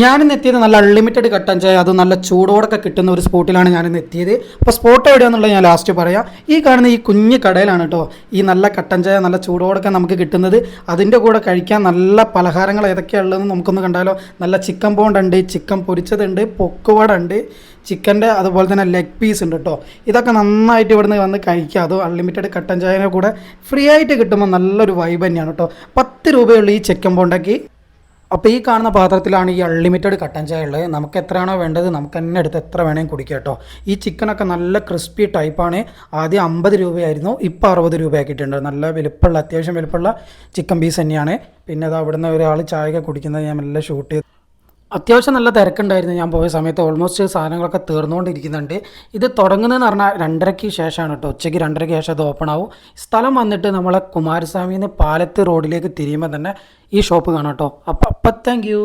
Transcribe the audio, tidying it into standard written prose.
ഞാനിന്ന് എത്തിയത് നല്ല അൺലിമിറ്റഡ് കട്ടൻ ചായ അത് നല്ല ചൂടോടൊക്കെ കിട്ടുന്ന ഒരു സ്പോട്ടിലാണ് ഞാനിന്ന് എത്തിയത്. അപ്പോൾ സ്പോട്ട് എവിടെയാണെന്നുള്ളത് ഞാൻ ലാസ്റ്റ് പറയാം. ഈ കാണുന്ന ഈ കുഞ്ഞ് കടയിലാണ് കേട്ടോ ഈ നല്ല കട്ടൻ ചായ നല്ല ചൂടോടൊക്കെ നമുക്ക് കിട്ടുന്നത്. അതിൻ്റെ കൂടെ കഴിക്കാൻ നല്ല പലഹാരങ്ങൾ ഏതൊക്കെയുള്ളതെന്ന് നമുക്കൊന്ന് കണ്ടാലോ. നല്ല ചിക്കൻ ബോണ്ടുണ്ട്, ചിക്കൻ പൊരിച്ചതുണ്ട്, പൊക്കുവട ഉണ്ട്, ചിക്കൻ്റെ അതുപോലെ തന്നെ ലെഗ് പീസ് ഉണ്ട് കേട്ടോ. ഇതൊക്കെ നന്നായിട്ട് ഇവിടുന്ന് വന്ന് കഴിക്കുക. അത് അൺലിമിറ്റഡ് കട്ടൻ ചായനെ കൂടെ ഫ്രീ ആയിട്ട് കിട്ടുമ്പോൾ നല്ലൊരു വൈബ് തന്നെയാണ് കേട്ടോ. 10 രൂപയുള്ള ഈ ചിക്കൻ ബോണ്ടൊക്കെ. അപ്പോൾ ഈ കാണുന്ന പാത്രത്തിലാണ് ഈ അൺലിമിറ്റഡ് കട്ടൻ ചായ ഉള്ളത്. നമുക്ക് എത്രയാണോ വേണ്ടത് നമുക്ക് തന്നെ എടുത്ത് എത്ര വേണമെങ്കിൽ കുടിക്കാം കേട്ടോ. ഈ ചിക്കനൊക്കെ നല്ല ക്രിസ്പി ടൈപ്പാണ്. ആദ്യം 50 രൂപയായിരുന്നു, ഇപ്പോൾ 60 രൂപയാക്കിയിട്ടുണ്ട്. നല്ല വലുപ്പമുള്ള, അത്യാവശ്യം വലുപ്പമുള്ള ചിക്കൻ പീസ് തന്നെയാണ്. പിന്നെ അത് അവിടുന്ന് ഒരാൾ ചായ കുടിക്കുന്നത് ഞാൻ നല്ല ഷൂട്ട് ചെയ്തു. അത്യാവശ്യം നല്ല തിരക്കുണ്ടായിരുന്നു ഞാൻ പോയ സമയത്ത്. ഓൾമോസ്റ്റ് സാധനങ്ങളൊക്കെ തീർന്നുകൊണ്ടിരിക്കുന്നുണ്ട്. ഇത് തുടങ്ങുന്നതെന്ന് പറഞ്ഞാൽ 2:30 ശേഷമാണ് കേട്ടോ. ഉച്ചയ്ക്ക് 2:30 ശേഷം അത് ഓപ്പൺ ആവും. സ്ഥലം വന്നിട്ട് നമ്മളെ കുമാരസ്വാമിന്ന് പാലത്ത് റോഡിലേക്ക് തിരിയുമ്പോൾ തന്നെ ഈ ഷോപ്പ് കാണാം കേട്ടോ. അപ്പം താങ്ക് യു.